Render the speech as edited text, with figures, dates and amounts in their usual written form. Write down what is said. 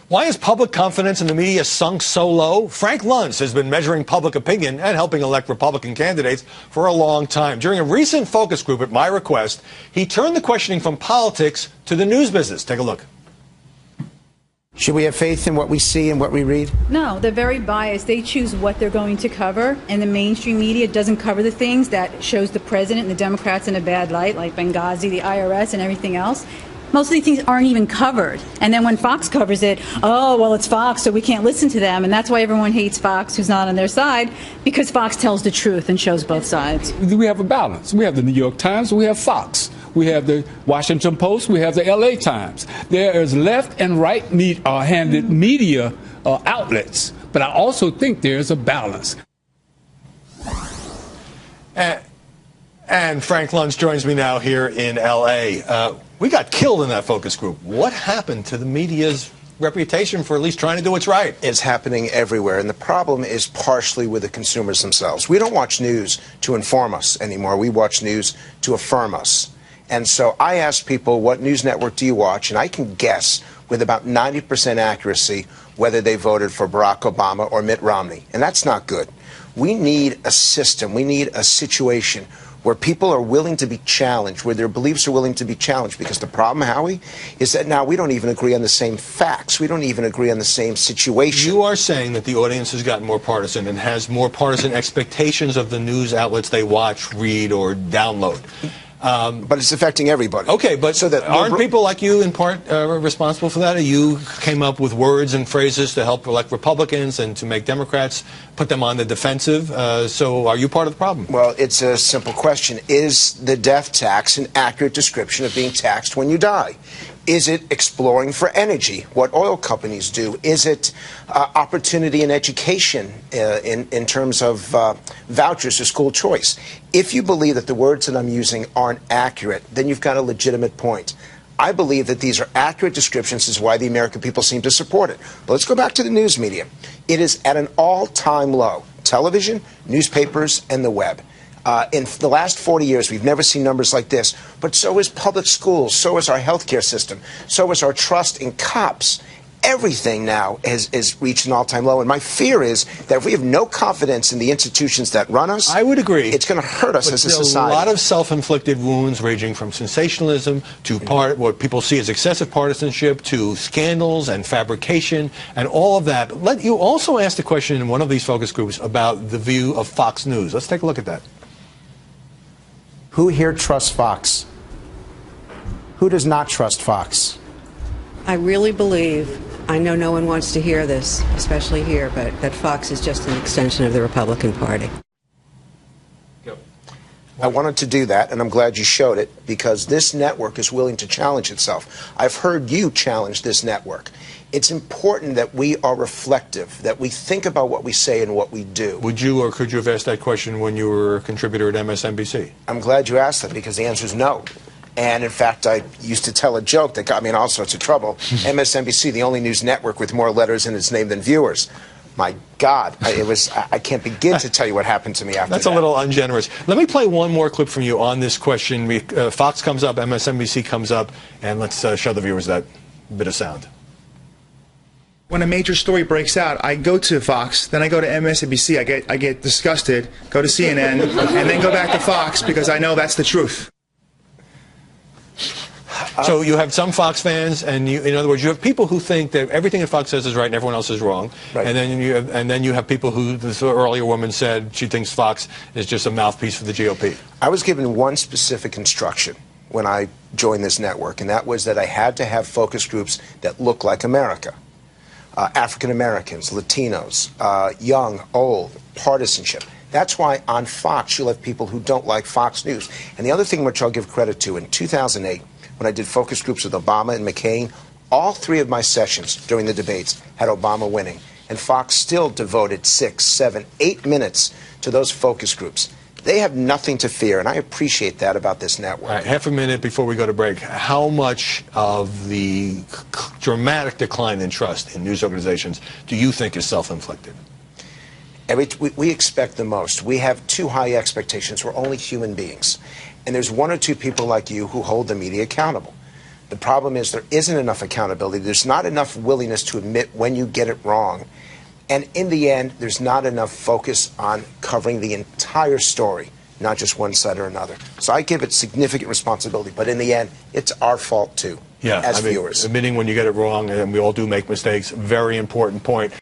Why is public confidence in the media sunk so low? Frank Luntz has been measuring public opinion and helping elect Republican candidates for a long time. During a recent focus group at my request, he turned the questioning from politics to the news business. Take a look. Should we have faith in what we see and what we read? No, they're very biased. They choose what they're going to cover, and the mainstream media doesn't cover the things that shows the president and the Democrats in a bad light, like Benghazi, the IRS, and everything else. Most of these things aren't even covered. And then when Fox covers it, oh, well, it's Fox, so we can't listen to them. And that's why everyone hates Fox, who's not on their side, because Fox tells the truth and shows both sides. We have a balance. We have the New York Times, we have Fox. We have the Washington Post, we have the LA Times. There is left and right-handed media outlets. But I also think there's a balance. And Frank Luntz joins me now here in L.A. We got killed in that focus group. What happened to the media's reputation for at least trying to do what's right? It's happening everywhere, and the problem is partially with the consumers themselves. We don't watch news to inform us anymore. We watch news to affirm us. And so I ask people, what news network do you watch? And I can guess with about 90% accuracy whether they voted for Barack Obama or Mitt Romney. And that's not good. We need a system. We need a situation where people are willing to be challenged, where their beliefs are willing to be challenged. Because the problem, Howie, is that now we don't even agree on the same facts. We don't even agree on the same situation. You are saying that the audience has gotten more partisan and has more partisan expectations of the news outlets they watch, read, or download. But it's affecting everybody. Okay, but so that aren't people like you in part responsible for that? You came up with words and phrases to help elect Republicans and to make Democrats put them on the defensive. So are you part of the problem? Well, it's a simple question. Is the death tax an accurate description of being taxed when you die? Is it exploring for energy, what oil companies do? Is it opportunity in education in terms of vouchers for school choice? If you believe that the words that I'm using aren't accurate, then you've got a legitimate point. I believe that these are accurate descriptions. This is why the American people seem to support it. But let's go back to the news media. It is at an all-time low. Television, newspapers, and the web. In the last 40 years, we've never seen numbers like this. But so is public schools. So is our healthcare system. So is our trust in cops. Everything now has reached an all-time low. And my fear is that if we have no confidence in the institutions that run us, I would agree, it's going to hurt us as a society. A lot of self-inflicted wounds ranging from sensationalism to what people see as excessive partisanship to scandals and fabrication and all of that. You also asked a question in one of these focus groups about the view of Fox News. Let's take a look at that. Who here trusts Fox? Who does not trust Fox? I really believe, I know no one wants to hear this, especially here, but that Fox is just an extension of the Republican Party. I wanted to do that, and I'm glad you showed it, because this network is willing to challenge itself. I've heard you challenge this network. It's important that we are reflective, that we think about what we say and what we do. Would you or could you have asked that question when you were a contributor at MSNBC? I'm glad you asked that, because the answer is no. And, in fact, I used to tell a joke that got me in all sorts of trouble. MSNBC, the only news network with more letters in its name than viewers. My God, I can't begin to tell you what happened to me after that. That's a little ungenerous. Let me play one more clip from you on this question. Fox comes up, MSNBC comes up, and let's show the viewers that bit of sound. When a major story breaks out, I go to Fox, then I go to MSNBC, I get disgusted, go to CNN, and then go back to Fox because I know that's the truth. So you have some Fox fans, and in other words, you have people who think that everything that Fox says is right and everyone else is wrong. Right. And then you have people who, this earlier woman said she thinks Fox is just a mouthpiece for the GOP. I was given one specific instruction when I joined this network, and that was that I had to have focus groups that look like America. African Americans, Latinos, young, old, partisanship. That's why on Fox you'll have people who don't like Fox News. And the other thing which I'll give credit to, in 2008, when I did focus groups with Obama and McCain, all three of my sessions during the debates had Obama winning. And Fox still devoted 6, 7, 8 minutes to those focus groups. They have nothing to fear, and I appreciate that about this network. All right, half a minute before we go to break. How much of the dramatic decline in trust in news organizations do you think is self-inflicted? We expect the most. We have too high expectations. We're only human beings. And there's one or two people like you who hold the media accountable. The problem is there isn't enough accountability. There's not enough willingness to admit when you get it wrong. And in the end, there's not enough focus on covering the entire story, not just one side or another. So I give it significant responsibility, but in the end, it's our fault too, as viewers. Admitting when you get it wrong, and we all do make mistakes, very important point.